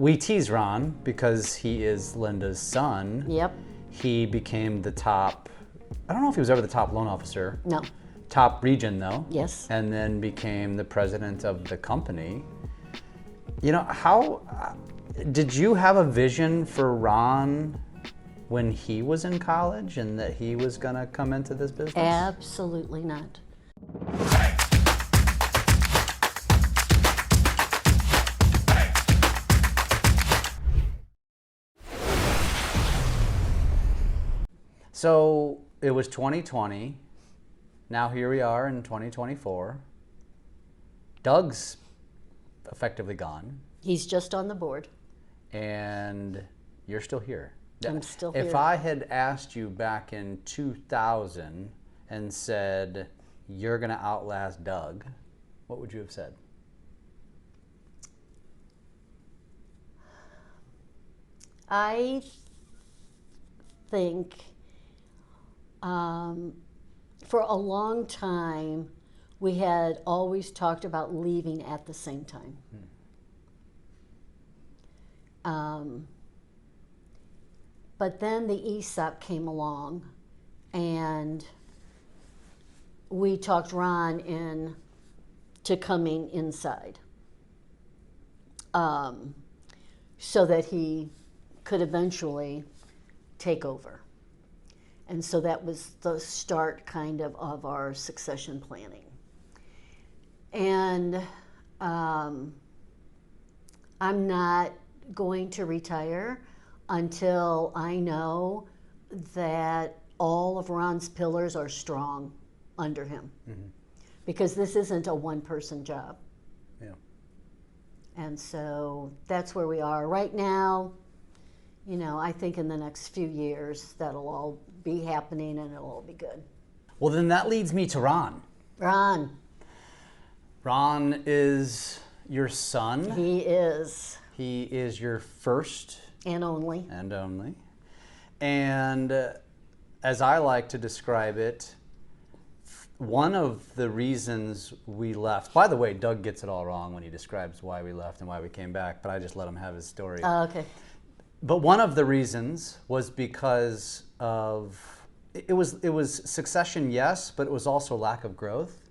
We tease Ron because he is Linda's son. Yep. He became the top, I don't know if he was ever the top loan officer. No. Top region though. Yes. And then became the president of the company. You know, how did you have a vision for Ron when he was in college and that he was going to come into this business? Absolutely not. So it was 2020. Now here we are in 2024. Doug's effectively gone. He's just on the board. And you're still here. I'm still here. If I had asked you back in 2000 and said, you're going to outlast Doug, what would you have said? I think for a long time, we had always talked about leaving at the same time. But then the ESOP came along, and we talked Ron into coming inside so that he could eventually take over. And so that was the start kind of our succession planning. And I'm not going to retire until I know that all of Ron's pillars are strong under him. Mm-hmm. Because this isn't a one-person job. Yeah. And so that's where we are right now. You know, I think in the next few years that'll all be happening and it'll all be good. Well, then that leads me to Ron. Ron. Ron is your son. He is. He is your first and only. And as I like to describe it, one of the reasons we left, by the way, Doug gets it all wrong when he describes why we left and why we came back, but I just let him have his story. Okay. But one of the reasons was because of, it was succession, yes, but it was also lack of growth.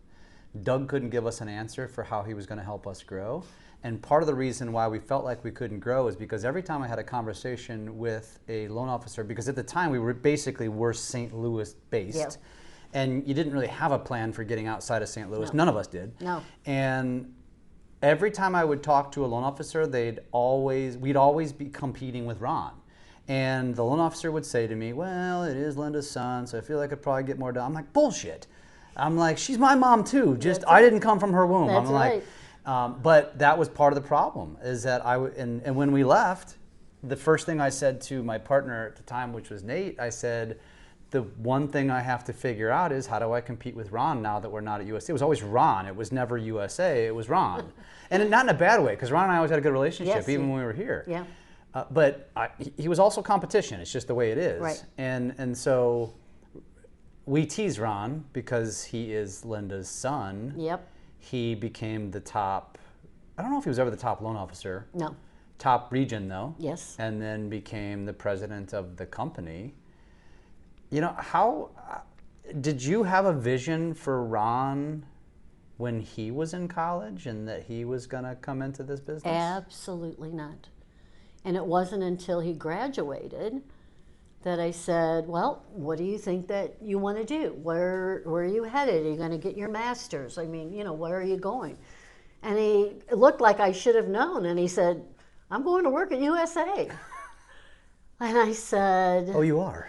Doug couldn't give us an answer for how he was going to help us grow. And part of the reason why we felt like we couldn't grow is because every time I had a conversation with a loan officer, because at the time we were basically St. Louis based, yeah. And you didn't really have a plan for getting outside of St. Louis. No. None of us did. No. And every time I would talk to a loan officer, we'd always be competing with Ron. And the loan officer would say to me, well, it is Linda's son, so I feel like I could probably get more done. I'm like, bullshit. I'm like, she's my mom too. Just I didn't come from her womb. That's I'm right. like, but that was part of the problem, is that and when we left, the first thing I said to my partner at the time, which was Nate, I said, the one thing I have to figure out is how do I compete with Ron now that we're not at USA? It was always Ron. It was never USA. It was Ron. And not in a bad way, because Ron and I always had a good relationship, yes, even when we were here. Yeah. But he was also competition. It's just the way it is. Right. And so we tease Ron because he is Linda's son. Yep. He became the top, I don't know if he was ever the top loan officer. No. Top region though. Yes. And then became the president of the company. You know, how did you have a vision for Ron when he was in college and that he was going to come into this business? Absolutely not. And it wasn't until he graduated that I said, well, what do you think that you want to do? Where are you headed? Are you going to get your master's? I mean, you know, where are you going? And it looked like I should have known. And he said, I'm going to work at USA. And I said, oh, you are?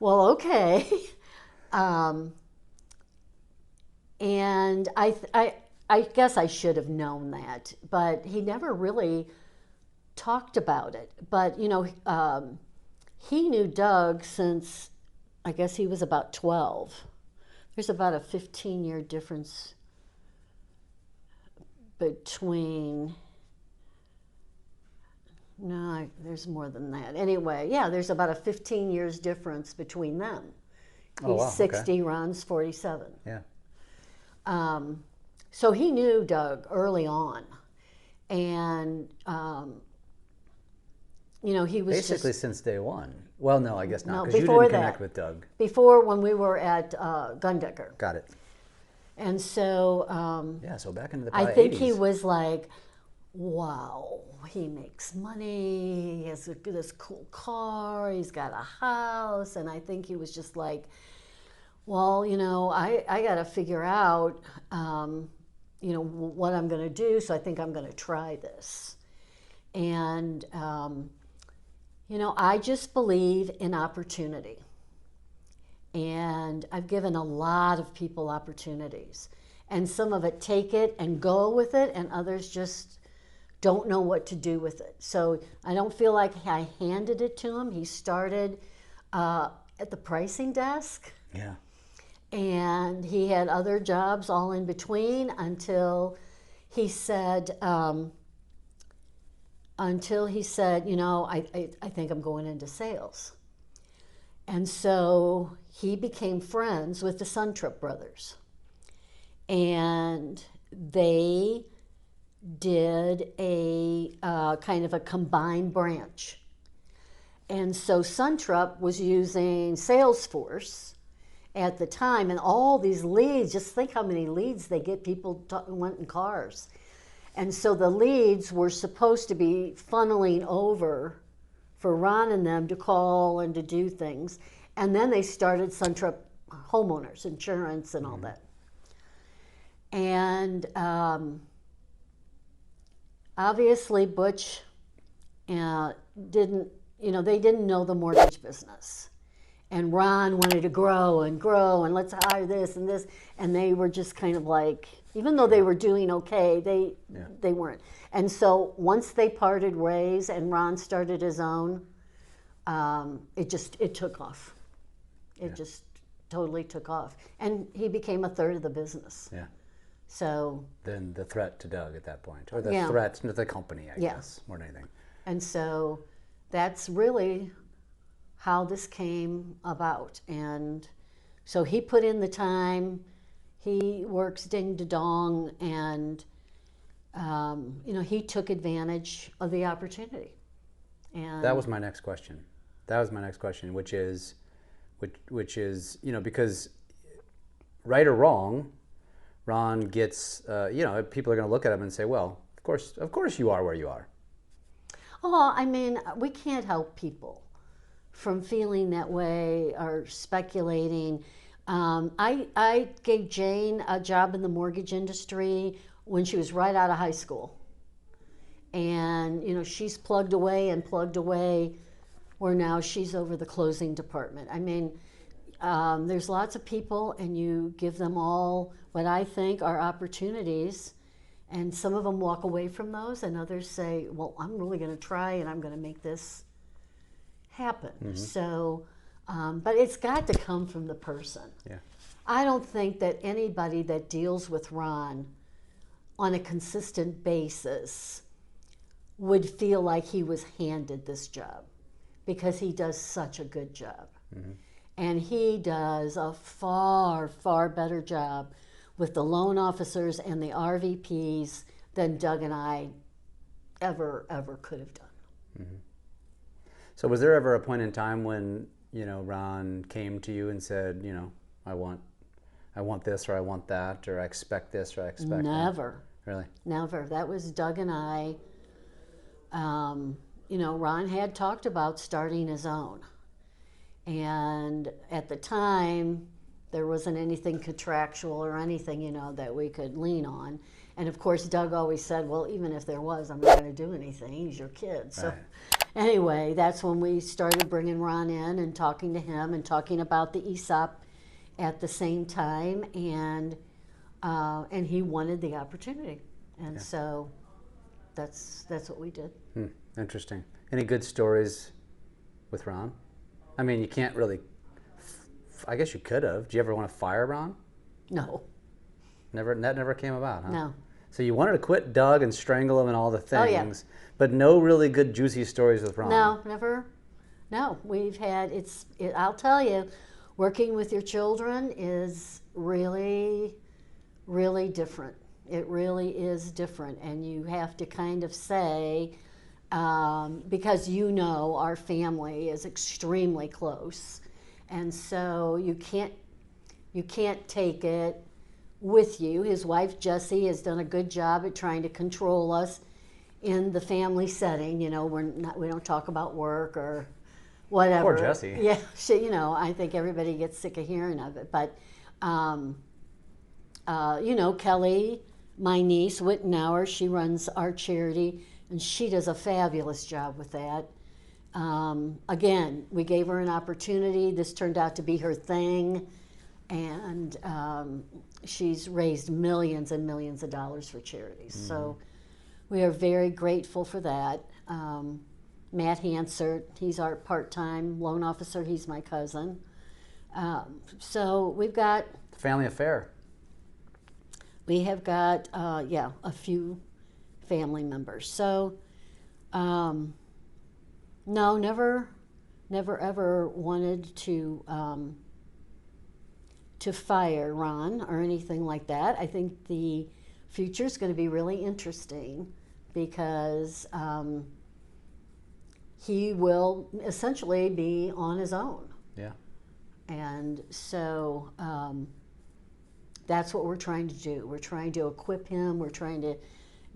Well, okay. And I guess I should have known that, but he never really talked about it. But, you know, he knew Doug since, I guess he was about 12. There's about a 15-year difference between, no, there's more than that. Anyway, yeah, there's about a 15 years difference between them. He's 60, okay. Ron's 47. Yeah. So he knew Doug early on. And he was Basically just, since day one. Well, no, I guess not, no, because you before didn't that. connect with Doug. Before, when we were at Gundecker. Got it. And so Yeah, so back into the I probably think 80s. he was like, wow, he makes money, he has this cool car, he's got a house. And I think he was just like, well, I got to figure out, what I'm going to do. So I think I'm going to try this. And, I just believe in opportunity. And I've given a lot of people opportunities. And some of it take it and go with it, and others just don't know what to do with it. So I don't feel like I handed it to him. He started at the pricing desk. Yeah. And he had other jobs all in between until he said, I think I'm going into sales. And so he became friends with the Suntrip brothers. And they did a kind of a combined branch. And so Suntrip was using Salesforce at the time, and all these leads, just think how many leads they get, people wanting cars. And so the leads were supposed to be funneling over for Ron and them to call and to do things. And then they started Suntrip homeowners insurance and all that. And obviously Butch they didn't know the mortgage business. And Ron wanted to grow and let's hire this and this. And they were just kind of like, even though they were doing okay, they weren't. And so once they parted ways and Ron started his own, it took off. It just totally took off. And he became a third of the business. Yeah. So Then the threat to Doug at that point, or the Yeah. threat to the company, I guess, more than anything. And so that's really how this came about. And so he put in the time, he works ding to dong, and he took advantage of the opportunity. And That was my next question. Which is, because right or wrong, Ron gets, people are going to look at him and say, well, of course you are where you are. Oh, I mean, we can't help people from feeling that way or speculating. I gave Jane a job in the mortgage industry when she was right out of high school. And, she's plugged away, where now she's over the closing department. I mean, there's lots of people, and you give them all what I think are opportunities. And some of them walk away from those, and others say, well, I'm really going to try, and I'm going to make this happen. Mm-hmm. So, but it's got to come from the person. Yeah. I don't think that anybody that deals with Ron on a consistent basis would feel like he was handed this job, because he does such a good job. Mm-hmm. And he does a far, far better job with the loan officers and the RVPs than Doug and I ever could have done. Mm-hmm. So was there ever a point in time when, Ron came to you and said, I want this, or I want that, or I expect this, or I expect Never. that? Really? Never. That was Doug and I. Ron had talked about starting his own. And at the time, there wasn't anything contractual or anything, that we could lean on. And of course, Doug always said, well, even if there was, I'm not going to do anything. He's your kid. So anyway, that's when we started bringing Ron in and talking to him and talking about the ESOP at the same time. And he wanted the opportunity. And so that's what we did. Interesting. Any good stories with Ron? I mean, you can't really, I guess you could have. Do you ever want to fire Ron? No. That never came about, huh? No. So you wanted to quit Doug and strangle him and all the things, Oh, yeah. but no really good juicy stories with Ron. No, never. No, we've had, I'll tell you, working with your children is really, really different. It really is different. And you have to kind of say, because you know our family is extremely close, and so you can't take it with you. His wife Jessie has done a good job at trying to control us in the family setting. You know, we don't talk about work or whatever. Poor Jessie. Yeah, she, you know, I think everybody gets sick of hearing of it. But you know, Kelly, my niece Wittenauer, she runs our charity, and she does a fabulous job with that. Again, we gave her an opportunity. This turned out to be her thing, and she's raised millions and millions of dollars for charities. Mm-hmm. So we are very grateful for that. Matt Hansert, he's our part-time loan officer. He's my cousin. So we've got... Family affair. We have got, a few family members. So, no, never ever wanted to fire Ron or anything like that. I think the future is going to be really interesting because he will essentially be on his own. Yeah. And so that's what we're trying to do. We're trying to equip him. We're trying to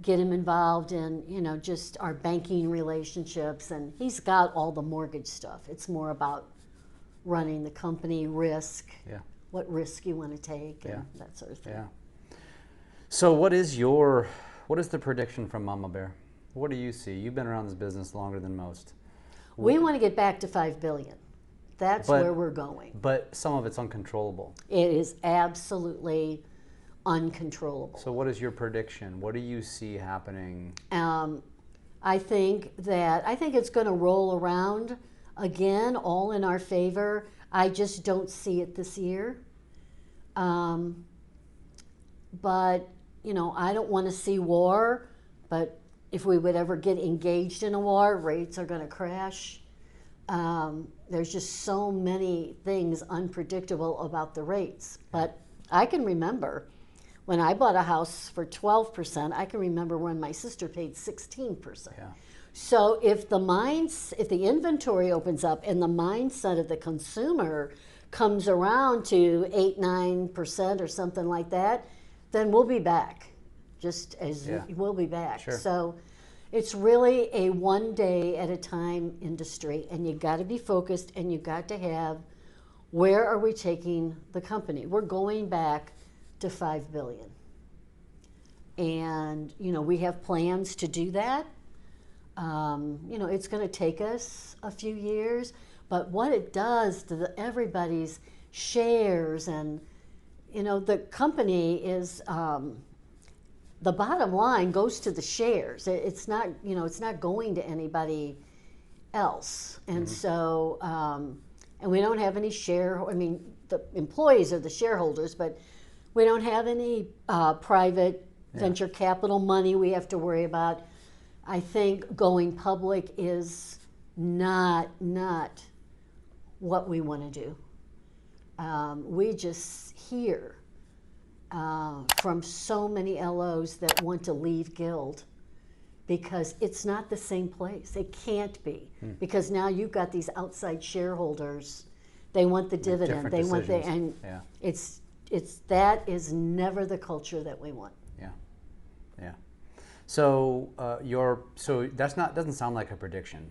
get him involved in, you know, just our banking relationships. And he's got all the mortgage stuff. It's more about running the company, risk, what risk you want to take, and that sort of thing. Yeah. So what is the prediction from Mama Bear? What do you see? You've been around this business longer than most. We want to get back to $5 billion. That's where we're going. But some of it's uncontrollable. It is absolutely uncontrollable. So what is your prediction? What do you see happening? I think it's going to roll around again, all in our favor. I just don't see it this year. But, you know, I don't want to see war, but if we would ever get engaged in a war, rates are going to crash. There's just so many things unpredictable about the rates. But I can remember when I bought a house for 12%, I can remember when my sister paid 16%. Yeah. So if the inventory opens up and the mindset of the consumer comes around to 8-9% or something like that, then we'll be back. We'll be back. Sure. So it's really a one day at a time industry, and you got to be focused, and you got to have, where are we taking the company? We're going back to $5 billion. And, you know, we have plans to do that. You know, it's going to take us a few years, but what it does to everybody's shares, and, you know, the company is, the bottom line goes to the shares. It's not, you know, it's not going to anybody else. And so, and we don't have any the employees are the shareholders, but we don't have any private venture capital money we have to worry about. I think going public is not what we want to do. We just hear from so many LOs that want to leave Guild because it's not the same place. It can't be because now you've got these outside shareholders. They want the dividend. They want the, and it's that is never the culture that we want. Yeah. So doesn't sound like a prediction.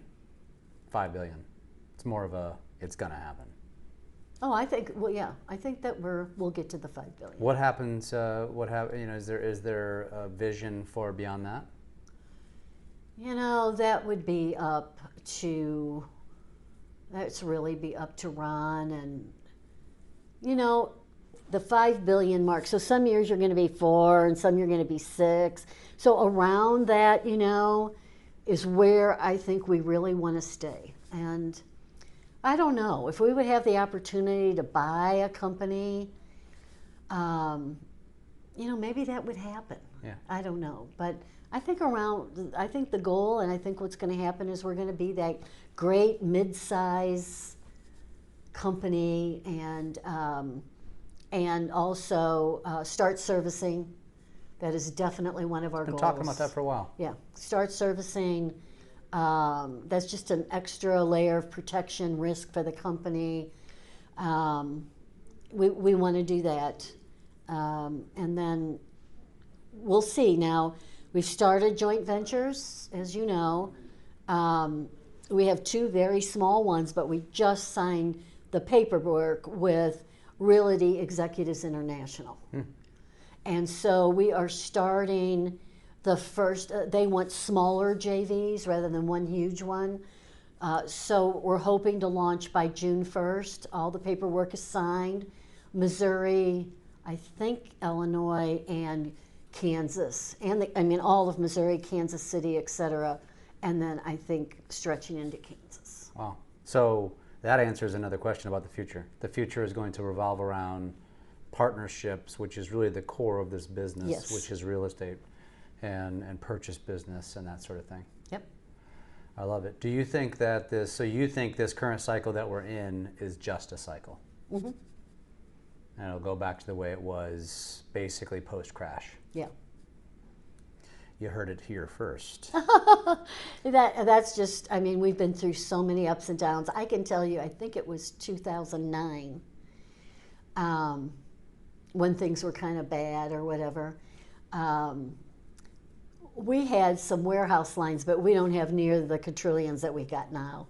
$5 billion. It's more of a it's gonna happen. Oh, I think that we'll get to the $5 billion. What happens? You know, is there a vision for beyond that? You know, that would be up to. That's really be up to Ron, and you know, the $5 billion mark. So some years you're going to be 4, and some you're going to be 6. So around that, you know, is where I think we really want to stay. And I don't know if we would have the opportunity to buy a company. You know, maybe that would happen. Yeah. I don't know, but I think the goal, and I think what's going to happen is we're going to be that great mid-size company, and also start servicing. That is definitely one of our goals. Been talking about that for a while. Yeah, start servicing That's just an extra layer of protection risk for the company. We want to do that. And then we'll see. Now, we've started joint ventures, as you know. We have 2 very small ones, but we just signed the paperwork with Realty Executives International. And so we are starting the first, they want smaller JVs rather than one huge one. So we're hoping to launch by June 1st. All the paperwork is signed. Missouri, I think Illinois, and Kansas. And all of Missouri, Kansas City, et cetera. And then I think stretching into Kansas. Wow. So that answers another question about the future. The future is going to revolve around partnerships, which is really the core of this business, Yes. which is real estate and purchase business and that sort of thing. Yep. I love it. Do you think that you think this current cycle that we're in is just a cycle? Mm-hmm. And it'll go back to the way it was basically post-crash. Yeah. You heard it here first. That's just, we've been through so many ups and downs. I can tell you, I think it was 2009 when things were kind of bad or whatever. We had some warehouse lines, but we don't have near the quadrillions that we got now.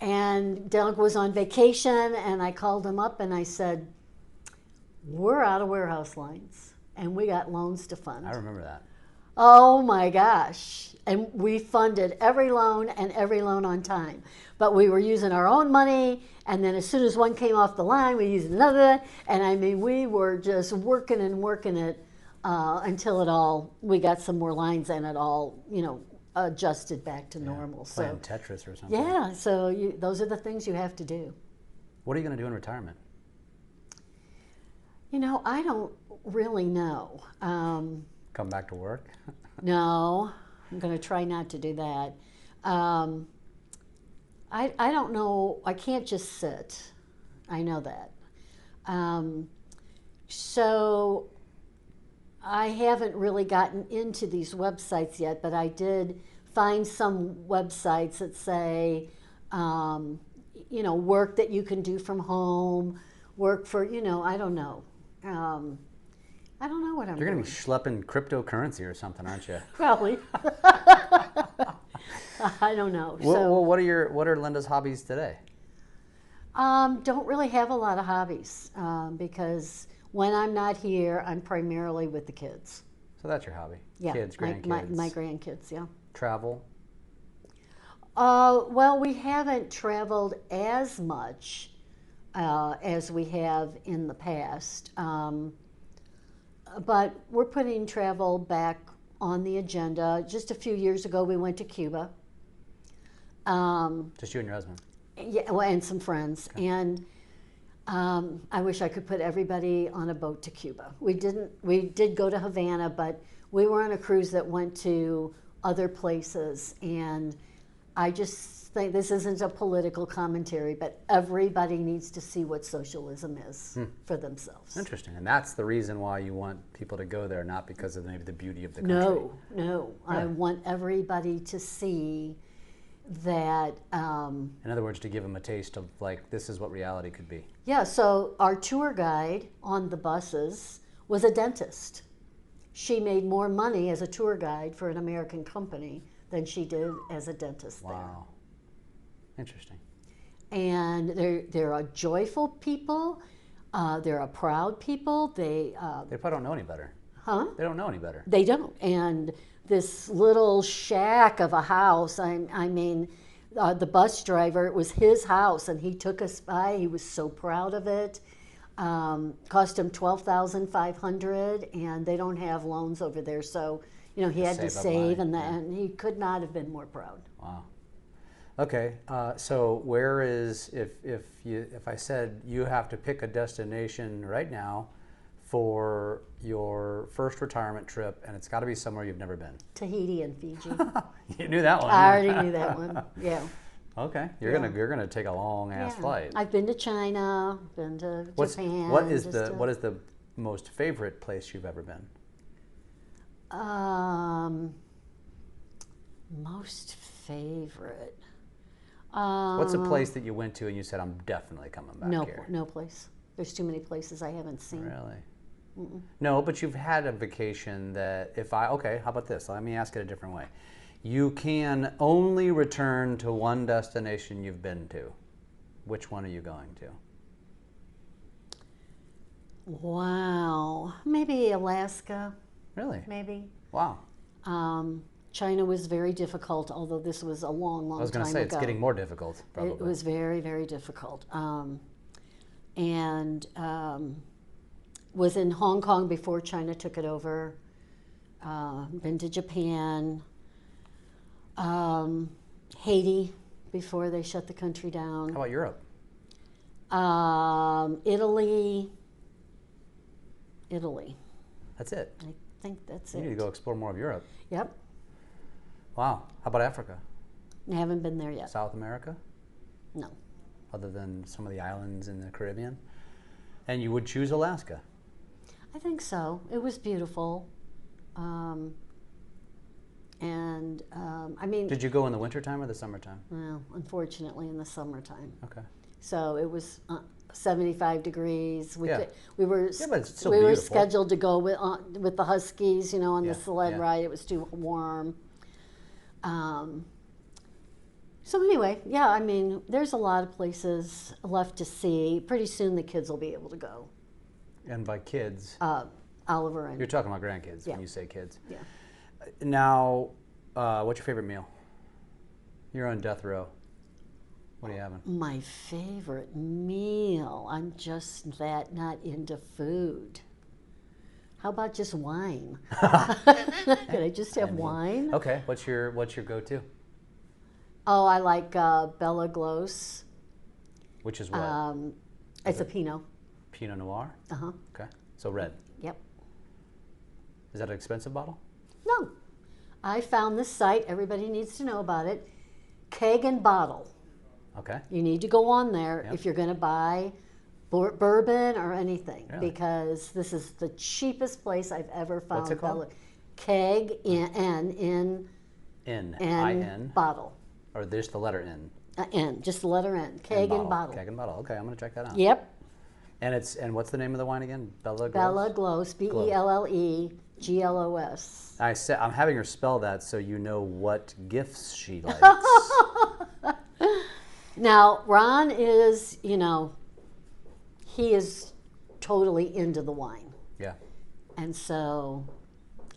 And Doug was on vacation, and I called him up and I said, we're out of warehouse lines, and we got loans to fund. I remember that. Oh my gosh. And we funded every loan and every loan on time. But we were using our own money, and then as soon as one came off the line, we used another. And we were just working and working it until we got some more lines and it all, adjusted back to normal. Playing Tetris or something. Yeah, so those are the things you have to do. What are you going to do in retirement? I don't really know. Come back to work? No, I'm going to try not to do that. I don't know. I can't just sit. I know that. So I haven't really gotten into these websites yet, but I did find some websites that say, work that you can do from home, work for, I don't know. I don't know what I'm doing. You're going to be schlepping cryptocurrency or something, aren't you? Probably. I don't know. Well, what are Linda's hobbies today? Don't really have a lot of hobbies because when I'm not here, I'm primarily with the kids. So that's your hobby? Yeah, Kids, grandkids. my grandkids, yeah. Travel? Well, we haven't traveled as much as we have in the past. But we're putting travel back on the agenda. Just a few years ago, we went to Cuba. Just you and your husband? Yeah, well, and some friends. Okay. And I wish I could put everybody on a boat to Cuba. We didn't. We did go to Havana, but we were on a cruise that went to other places. And I just think this isn't a political commentary, but everybody needs to see what socialism is for themselves. Interesting. And that's the reason why you want people to go there, not because of maybe the beauty of the country. No. Yeah. I want everybody to see that. In other words, to give them a taste of this is what reality could be. Yeah, so our tour guide on the buses was a dentist. She made more money as a tour guide for an American company than she did as a dentist there. Wow. Interesting. And they're a joyful people. They're a proud people. They probably don't know any better. Huh? They don't know any better. They don't. And this little shack of a house, the bus driver, it was his house, and he took us by. He was so proud of it. Cost him $12,500, and they don't have loans over there, so he had to save, and he could not have been more proud. Wow. Okay, so where is if I said you have to pick a destination right now for your first retirement trip, and it's got to be somewhere you've never been? Tahiti and Fiji. You knew that one. I already knew that one. Yeah. Okay, you're gonna take a long ass flight. I've been to China, been to Japan. What is the most favorite place you've ever been? Most favorite. What's a place that you went to and you said, I'm definitely coming back here? No place. There's too many places I haven't seen. Really? No, but you've had a vacation that okay, how about this? Let me ask it a different way. You can only return to one destination you've been to. Which one are you going to? Wow. Maybe Alaska. Really? Maybe. Wow. China was very difficult, although this was a long time ago. I was going to say, it's getting more difficult, probably. It was very, very difficult. And was in Hong Kong before China took it over. Been to Japan. Haiti before they shut the country down. How about Europe? Italy. That's it? I think that's You it. need to go explore more of Europe. Yep. Wow. How about Africa? I haven't been there yet. South America? No. Other than some of the islands in the Caribbean? And you would choose Alaska? I think so. It was beautiful. I mean... Did you go in the wintertime or the summertime? Well, unfortunately in the summertime. Okay. So it was 75 degrees. Yeah. We were but it's still we were beautiful. scheduled to go with the Huskies, on Yeah, the sled yeah. ride. It was too warm. So anyway, yeah, I mean, there's a lot of places left to see. Pretty soon the kids will be able to go. And by kids, Oliver and you're talking about grandkids Yeah. when you say kids. yeah. Now, what's your favorite meal? You're on death row. What are you having? My favorite meal. I'm just that not into food. How about just wine? Could I just have wine? Okay. What's your go-to? Oh, I like Bella Gloss. Which is what? It's a Pinot. Pinot Noir? Uh-huh. Okay. So red. Yep. Is that an expensive bottle? No. I found this site. Everybody needs to know about it. Keg and Bottle. Okay. You need to go on there Yep. if you're going to buy bourbon or anything, Really? because this is the cheapest place I've ever found. What's it called? Keg in I-N. Bottle. Or there's the letter N. N, just the letter N. Keg and Bottle. Keg and bottle. Okay, I'm going to check that out. Yep. And what's the name of the wine again? Bella Gloss? Bella Gloss, Belleglos. I'm having her spell that so you know what gifts she likes. Now, Ron is, he is totally into the wine. Yeah. And so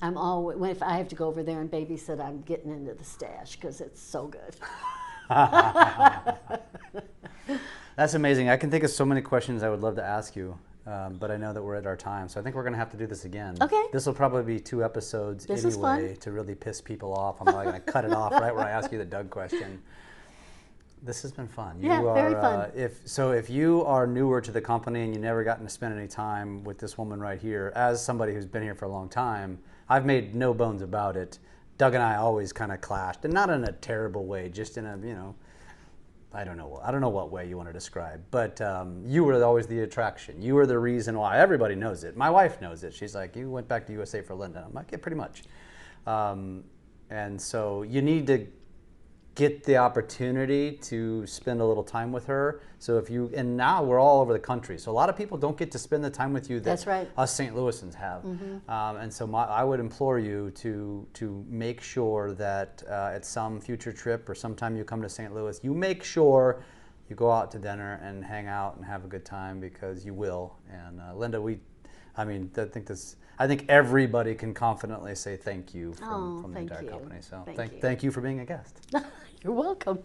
I'm always, if I have to go over there and babysit, I'm getting into the stash because it's so good. That's amazing. I can think of so many questions I would love to ask you, but I know that we're at our time, so I think we're going to have to do this again. Okay. This will probably be 2 episodes This is anyway fun. to really piss people off. I'm not going to cut it off right where I ask you the Doug question. This has been fun. Yeah, very fun. If you are newer to the company and you never gotten to spend any time with this woman right here, as somebody who's been here for a long time, I've made no bones about it. Doug and I always kind of clashed, and not in a terrible way, just in a, I don't know what way you want to describe, but you were always the attraction. You were the reason why. Everybody knows it. My wife knows it. She's like, you went back to USA for Linda. I'm like, yeah, pretty much. And so you need to get the opportunity to spend a little time with her. So and now we're all over the country. So a lot of people don't get to spend the time with you that That's right. us St. Louisans have. And so I would implore you to make sure that at some future trip or sometime you come to St. Louis, you make sure you go out to dinner and hang out and have a good time, because you will. And Linda, I think everybody can confidently say thank you from the thank entire you. company. So Thank you. thank you for being a guest. You're welcome.